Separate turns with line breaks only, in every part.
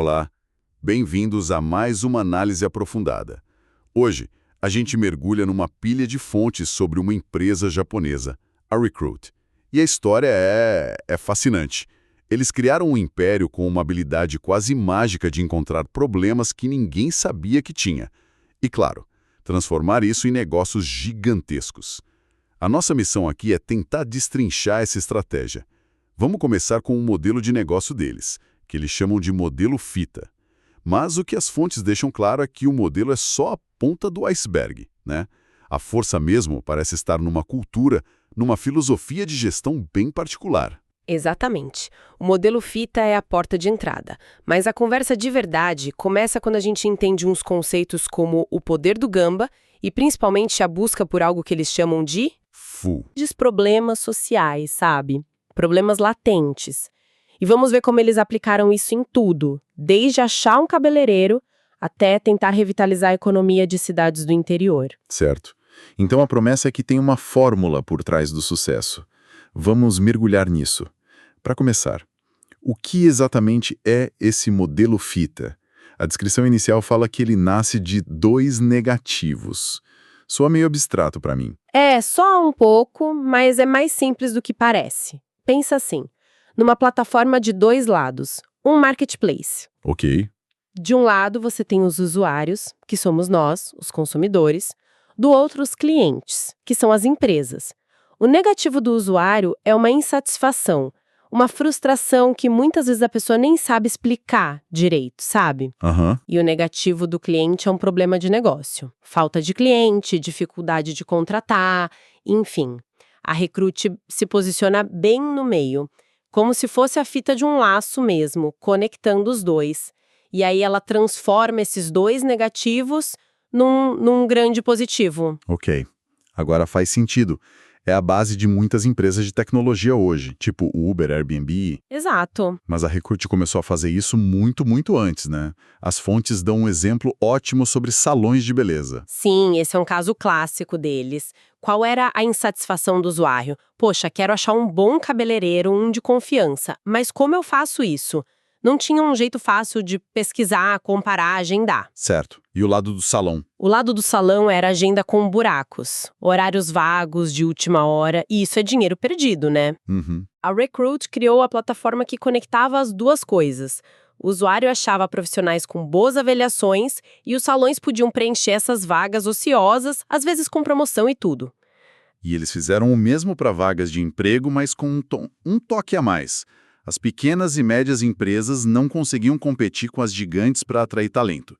Olá, bem-vindos a mais uma análise aprofundada. Hoje, a gente mergulha numa pilha de fontes sobre uma empresa japonesa, a Recruit. E a história é fascinante. Eles criaram um império com uma habilidade quase mágica de encontrar problemas que ninguém sabia que tinha. E, claro, transformar isso em negócios gigantescos. A nossa missão aqui é tentar destrinchar essa estratégia. Vamos começar com o modelo de negócio deles, que eles chamam de modelo fita. Mas o que as fontes deixam claro é que o modelo é só a ponta do iceberg, né? A força mesmo parece estar numa cultura, numa filosofia de gestão bem particular.
Exatamente. O modelo fita é a porta de entrada, mas a conversa de verdade começa quando a gente entende uns conceitos como o poder do Gamba e principalmente a busca por algo que eles chamam de problemas sociais, sabe? Problemas latentes. E vamos ver como eles aplicaram isso em tudo, desde achar um cabeleireiro até tentar revitalizar a economia de cidades do interior.
Certo. Então a promessa é que tem uma fórmula por trás do sucesso. Vamos mergulhar nisso. Para começar, o que exatamente é esse modelo fita? A descrição inicial fala que ele nasce de 2 negativos. Soa meio abstrato para mim.
É, só um pouco, mas é mais simples do que parece. Pensa assim, numa plataforma de 2 lados, um marketplace.
Ok.
De um lado você tem os usuários, que somos nós, os consumidores, do outro os clientes, que são as empresas. O negativo do usuário é uma insatisfação, uma frustração que muitas vezes a pessoa nem sabe explicar direito, sabe? E o negativo do cliente é um problema de negócio. Falta de cliente, dificuldade de contratar, enfim. A Recruit se posiciona bem no meio, como se fosse a fita de um laço mesmo, conectando os dois. E aí ela transforma esses 2 negativos num grande positivo.
Ok. Agora faz sentido. É a base de muitas empresas de tecnologia hoje, tipo Uber, Airbnb.
Exato.
Mas a Recruit começou a fazer isso muito antes, né? As fontes dão um exemplo ótimo sobre salões de beleza.
Sim, esse é um caso clássico deles. Qual era a insatisfação do usuário? Poxa, quero achar um bom cabeleireiro, um de confiança, mas como eu faço isso? Não tinha um jeito fácil de pesquisar, comparar, agendar.
Certo. E o lado do salão?
O lado do salão era agenda com buracos, horários vagos de última hora, e isso é dinheiro perdido, né? A Recruit criou a plataforma que conectava as duas coisas. O usuário achava profissionais com boas avaliações e os salões podiam preencher essas vagas ociosas, às vezes com promoção e tudo.
E eles fizeram o mesmo para vagas de emprego, mas com um toque a mais. As pequenas e médias empresas não conseguiam competir com as gigantes para atrair talento.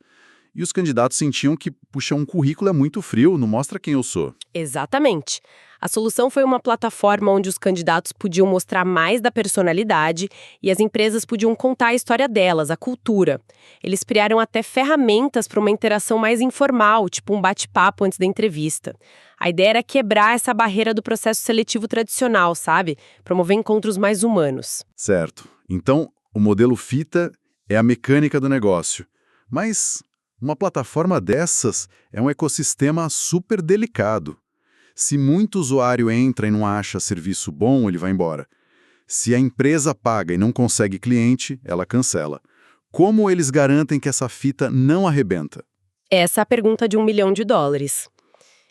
E os candidatos sentiam que, puxa, um currículo é muito frio, não mostra quem eu sou.
Exatamente. A solução foi uma plataforma onde os candidatos podiam mostrar mais da personalidade e as empresas podiam contar a história delas, a cultura. Eles criaram até ferramentas para uma interação mais informal, tipo um bate-papo antes da entrevista. A ideia era quebrar essa barreira do processo seletivo tradicional, sabe? Promover encontros mais humanos.
Certo. Então, o modelo fita é a mecânica do negócio. Mas uma plataforma dessas é um ecossistema super delicado. Se muito usuário entra e não acha serviço bom, ele vai embora. Se a empresa paga e não consegue cliente, ela cancela. Como eles garantem que essa fita não arrebenta?
Essa é a pergunta de $1 milhão.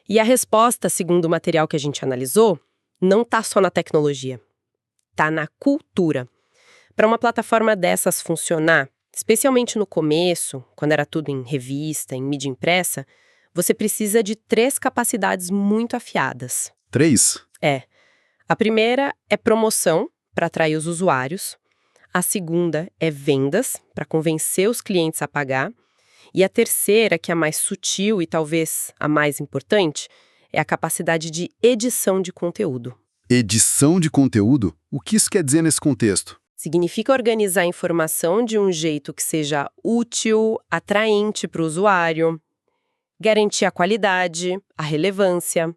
E a resposta, segundo o material que a gente analisou, não está só na tecnologia. Está na cultura. Para uma plataforma dessas funcionar, especialmente no começo, quando era tudo em revista, em mídia impressa, você precisa de 3 capacidades muito afiadas.
3?
É. A primeira é promoção, para atrair os usuários. A segunda é vendas, para convencer os clientes a pagar. E a terceira, que é a mais sutil e talvez a mais importante, é a capacidade de edição de conteúdo.
Edição de conteúdo? O que isso quer dizer nesse contexto?
Significa organizar a informação de um jeito que seja útil, atraente para o usuário, garantir a qualidade, a relevância.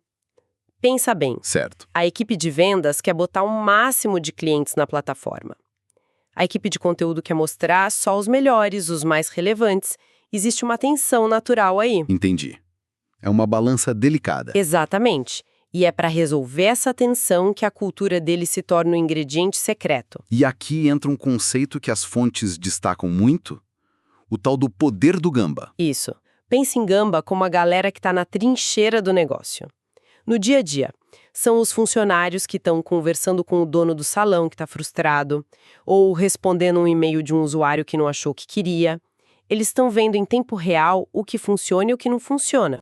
Pensa bem.
Certo.
A equipe de vendas quer botar o máximo de clientes na plataforma. A equipe de conteúdo quer mostrar só os melhores, os mais relevantes. Existe uma tensão natural aí.
Entendi. É uma balança delicada.
Exatamente. E é para resolver essa tensão que a cultura dele se torna um ingrediente secreto.
E aqui entra um conceito que as fontes destacam muito: o tal do poder do Gamba.
Isso. Pense em Gamba como a galera que está na trincheira do negócio. No dia a dia, são os funcionários que estão conversando com o dono do salão que está frustrado, ou respondendo um e-mail de um usuário que não achou o que queria. Eles estão vendo em tempo real o que funciona e o que não funciona.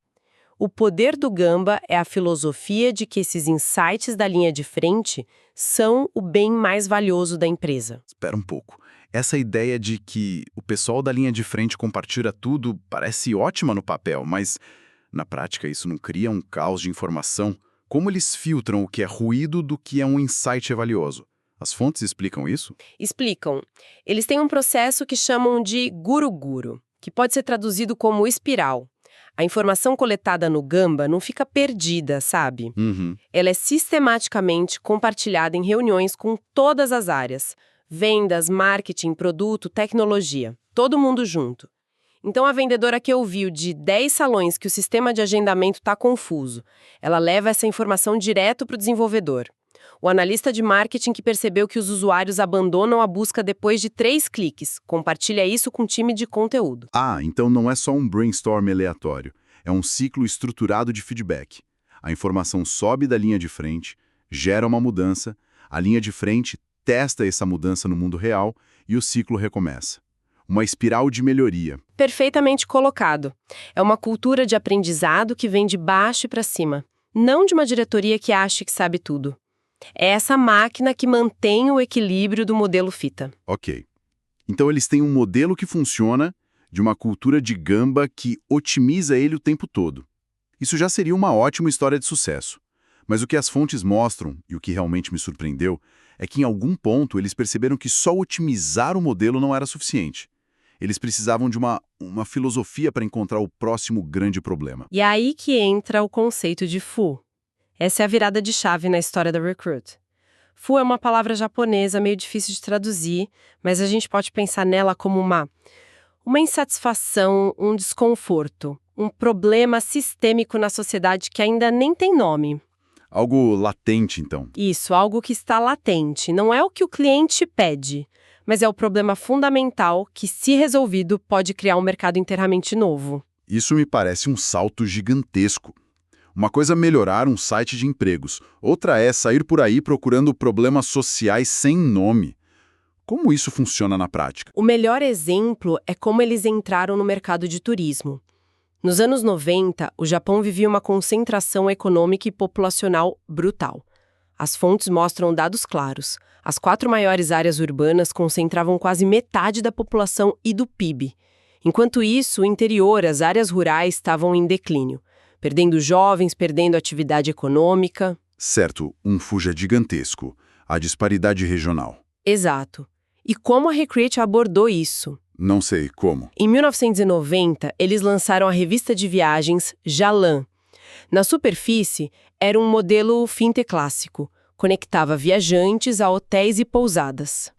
O poder do Gamba é a filosofia de que esses insights da linha de frente são o bem mais valioso da empresa.
Espera um pouco. Essa ideia de que o pessoal da linha de frente compartilha tudo parece ótima no papel, mas na prática isso não cria um caos de informação? Como eles filtram o que é ruído do que é um insight valioso? As fontes explicam isso?
Explicam. Eles têm um processo que chamam de guru-guru, que pode ser traduzido como espiral. A informação coletada no Gamba não fica perdida, sabe? Ela é sistematicamente compartilhada em reuniões com todas as áreas. Vendas, marketing, produto, tecnologia. Todo mundo junto. Então, a vendedora que ouviu de 10 salões que o sistema de agendamento está confuso, ela leva essa informação direto para o desenvolvedor. O analista de marketing que percebeu que os usuários abandonam a busca depois de 3 cliques, compartilha isso com o time de conteúdo.
Ah, então não é só um brainstorm aleatório. É um ciclo estruturado de feedback. A informação sobe da linha de frente, gera uma mudança, a linha de frente testa essa mudança no mundo real e o ciclo recomeça. Uma espiral de melhoria.
Perfeitamente colocado. É uma cultura de aprendizado que vem de baixo para cima, não de uma diretoria que acha que sabe tudo. É essa máquina que mantém o equilíbrio do modelo fita.
Ok. Então eles têm um modelo que funciona de uma cultura de Gamba que otimiza ele o tempo todo. Isso já seria uma ótima história de sucesso. Mas o que as fontes mostram, e o que realmente me surpreendeu, é que em algum ponto eles perceberam que só otimizar o modelo não era suficiente. Eles precisavam de uma filosofia para encontrar o próximo grande problema.
E é aí que entra o conceito de FU. Essa é a virada de chave na história da Recruit. FU é uma palavra japonesa meio difícil de traduzir, mas a gente pode pensar nela como uma insatisfação, um desconforto, um problema sistêmico na sociedade que ainda nem tem nome.
Algo latente, então.
Isso, algo que está latente. Não é o que o cliente pede, mas é o problema fundamental que, se resolvido, pode criar um mercado inteiramente novo.
Isso me parece um salto gigantesco. Uma coisa é melhorar um site de empregos, outra é sair por aí procurando problemas sociais sem nome. Como isso funciona na prática?
O melhor exemplo é como eles entraram no mercado de turismo. Nos anos 90, o Japão vivia uma concentração econômica e populacional brutal. As fontes mostram dados claros. As 4 maiores áreas urbanas concentravam quase metade da população e do PIB. Enquanto isso, o interior, as áreas rurais estavam em declínio, perdendo jovens, perdendo atividade econômica.
Certo, um fuja gigantesco. A disparidade regional.
Exato. E como a Recruit abordou isso?
Não sei como.
Em 1990, eles lançaram a revista de viagens Jalan. Na superfície, era um modelo fintech clássico. Conectava viajantes a hotéis e pousadas.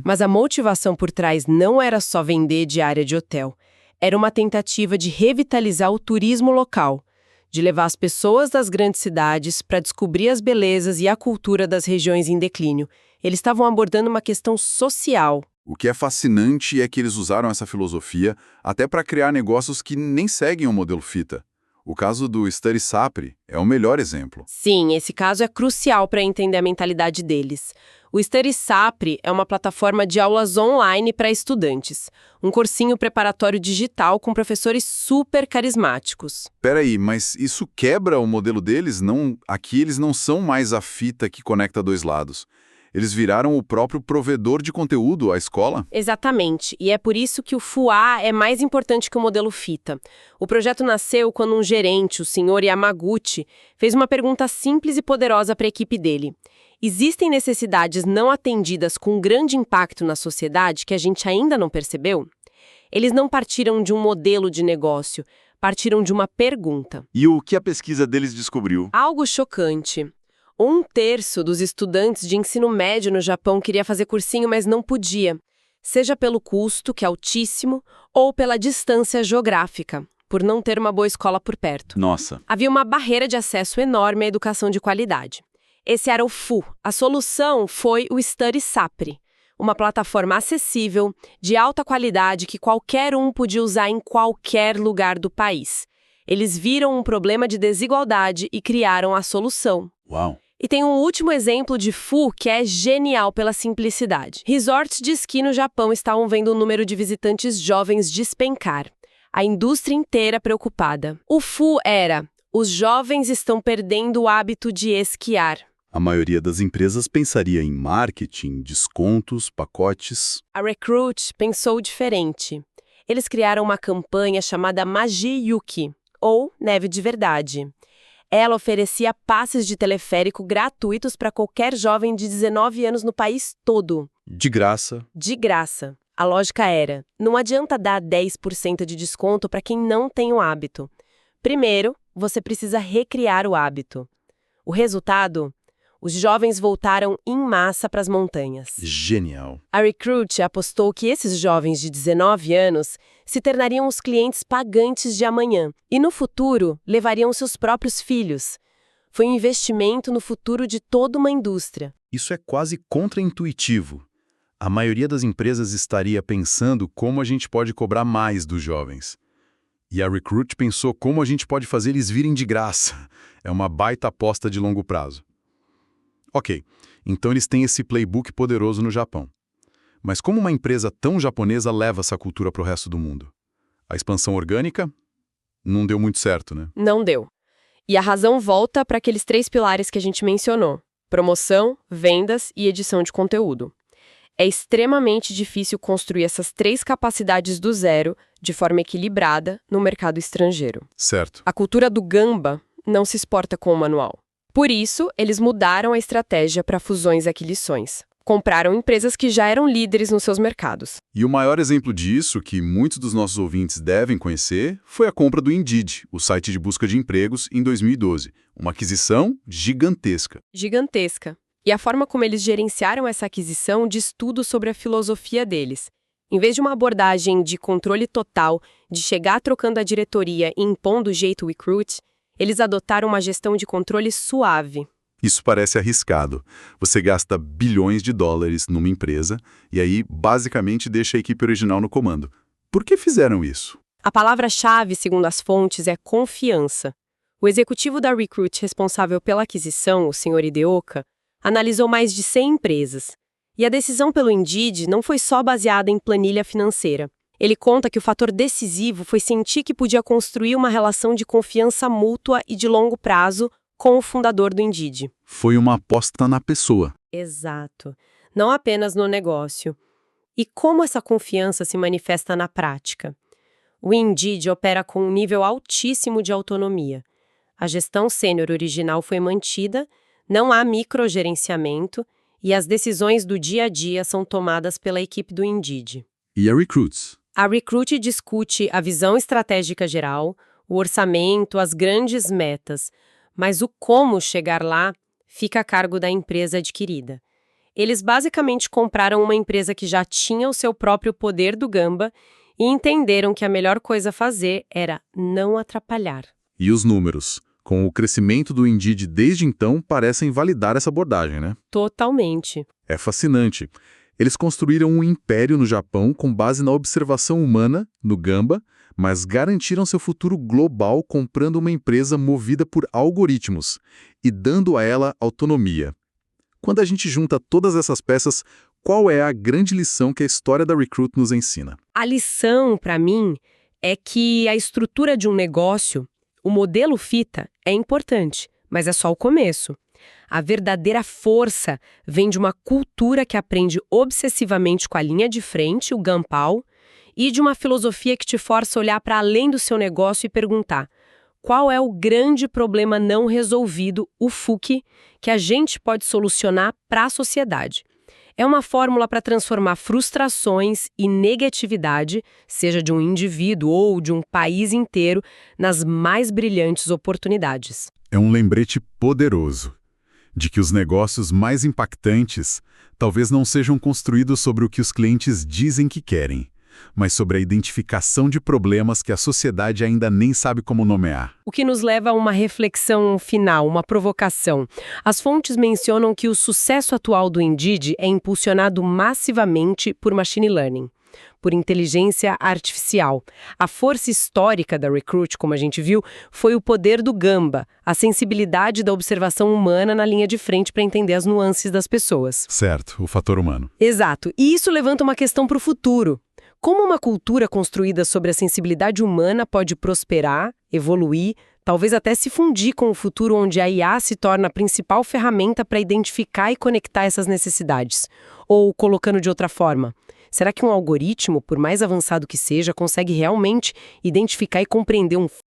Mas a motivação por trás não era só vender diária de hotel. Era uma tentativa de revitalizar o turismo local, de levar as pessoas das grandes cidades para descobrir as belezas e a cultura das regiões em declínio. Eles estavam abordando uma questão social.
O que é fascinante é que eles usaram essa filosofia até para criar negócios que nem seguem o modelo fita. O caso do Study Sapri é o melhor exemplo.
Sim, esse caso é crucial para entender a mentalidade deles. O Study Sapri é uma plataforma de aulas online para estudantes. Um cursinho preparatório digital com professores super carismáticos.
Peraí, mas isso quebra o modelo deles? Aqui eles não são mais a fita que conecta dois lados. Eles viraram o próprio provedor de conteúdo à escola?
Exatamente, e é por isso que o FUA é mais importante que o modelo fita. O projeto nasceu quando um gerente, o Sr. Yamaguchi, fez uma pergunta simples e poderosa para a equipe dele. Existem necessidades não atendidas com grande impacto na sociedade que a gente ainda não percebeu? Eles não partiram de um modelo de negócio, partiram de uma pergunta.
E o que a pesquisa deles descobriu?
Algo chocante. 1/3 dos estudantes de ensino médio no Japão queria fazer cursinho, mas não podia, seja pelo custo, que é altíssimo, ou pela distância geográfica, por não ter uma boa escola por perto.
Nossa.
Havia uma barreira de acesso enorme à educação de qualidade. Esse era o FU. A solução foi o Study Sapri, uma plataforma acessível, de alta qualidade que qualquer um podia usar em qualquer lugar do país. Eles viram um problema de desigualdade e criaram a solução.
Uau!
E tem um último exemplo de FU que é genial pela simplicidade. Resorts de esqui no Japão estavam vendo o número de visitantes jovens despencar. A indústria inteira preocupada. O FU era: os jovens estão perdendo o hábito de esquiar.
A maioria das empresas pensaria em marketing, descontos, pacotes.
A Recruit pensou diferente. Eles criaram uma campanha chamada Magi Yuki, ou Neve de Verdade. Ela oferecia passes de teleférico gratuitos para qualquer jovem de 19 anos no país todo.
De graça.
De graça. A lógica era: não adianta dar 10% de desconto para quem não tem o hábito. Primeiro, você precisa recriar o hábito. O resultado? Os jovens voltaram em massa para as montanhas.
Genial.
A Recruit apostou que esses jovens de 19 anos se tornariam os clientes pagantes de amanhã e, no futuro, levariam seus próprios filhos. Foi um investimento no futuro de toda uma indústria.
Isso é quase contraintuitivo. A maioria das empresas estaria pensando como a gente pode cobrar mais dos jovens. E a Recruit pensou como a gente pode fazer eles virem de graça. É uma baita aposta de longo prazo. Ok, então eles têm esse playbook poderoso no Japão. Mas como uma empresa tão japonesa leva essa cultura para o resto do mundo? A expansão orgânica? Não deu muito certo, né?
Não deu. E a razão volta para aqueles 3 pilares que a gente mencionou: promoção, vendas e edição de conteúdo. É extremamente difícil construir essas 3 capacidades do zero, de forma equilibrada, no mercado estrangeiro.
Certo.
A cultura do Gamba não se exporta com o manual. Por isso, eles mudaram a estratégia para fusões e aquisições. Compraram empresas que já eram líderes nos seus mercados.
E o maior exemplo disso, que muitos dos nossos ouvintes devem conhecer, foi a compra do Indeed, o site de busca de empregos, em 2012. Uma aquisição gigantesca.
Gigantesca. E a forma como eles gerenciaram essa aquisição diz tudo sobre a filosofia deles. Em vez de uma abordagem de controle total, de chegar trocando a diretoria e impondo o jeito Recruit, eles adotaram uma gestão de controle suave.
Isso parece arriscado. Você gasta bilhões de dólares numa empresa e aí basicamente deixa a equipe original no comando. Por que fizeram isso?
A palavra-chave, segundo as fontes, é confiança. O executivo da Recruit responsável pela aquisição, o Sr. Ideoka, analisou mais de 100 empresas. E a decisão pelo Indeed não foi só baseada em planilha financeira. Ele conta que o fator decisivo foi sentir que podia construir uma relação de confiança mútua e de longo prazo com o fundador do Indeed.
Foi uma aposta na pessoa.
Exato. Não apenas no negócio. E como essa confiança se manifesta na prática? O Indeed opera com um nível altíssimo de autonomia. A gestão sênior original foi mantida, não há microgerenciamento e as decisões do dia a dia são tomadas pela equipe do Indeed.
E a Recruit?
A Recruit discute a visão estratégica geral, o orçamento, as grandes metas, mas o como chegar lá fica a cargo da empresa adquirida. Eles basicamente compraram uma empresa que já tinha o seu próprio poder do Gamba e entenderam que a melhor coisa a fazer era não atrapalhar.
E os números? Com o crescimento do Indeed desde então, parecem validar essa abordagem, né?
Totalmente.
É fascinante. Eles construíram um império no Japão com base na observação humana, no Gamba, mas garantiram seu futuro global comprando uma empresa movida por algoritmos e dando a ela autonomia. Quando a gente junta todas essas peças, qual é a grande lição que a história da Recruit nos ensina?
A lição, para mim, é que a estrutura de um negócio, o modelo fita, é importante, mas é só o começo. A verdadeira força vem de uma cultura que aprende obsessivamente com a linha de frente, o Ganpao, e de uma filosofia que te força a olhar para além do seu negócio e perguntar: qual é o grande problema não resolvido, o FUC, que a gente pode solucionar para a sociedade? É uma fórmula para transformar frustrações e negatividade, seja de um indivíduo ou de um país inteiro, nas mais brilhantes oportunidades.
É um lembrete poderoso de que os negócios mais impactantes talvez não sejam construídos sobre o que os clientes dizem que querem, mas sobre a identificação de problemas que a sociedade ainda nem sabe como nomear.
O que nos leva a uma reflexão final, uma provocação. As fontes mencionam que o sucesso atual do Indeed é impulsionado massivamente por machine learning, por inteligência artificial. A força histórica da Recruit, como a gente viu, foi o poder do Gamba, a sensibilidade da observação humana na linha de frente para entender as nuances das pessoas.
Certo, o fator humano.
Exato. E isso levanta uma questão para o futuro. Como uma cultura construída sobre a sensibilidade humana pode prosperar, evoluir, talvez até se fundir com o futuro onde a IA se torna a principal ferramenta para identificar e conectar essas necessidades? Ou, colocando de outra forma, será que um algoritmo, por mais avançado que seja, consegue realmente identificar e compreender um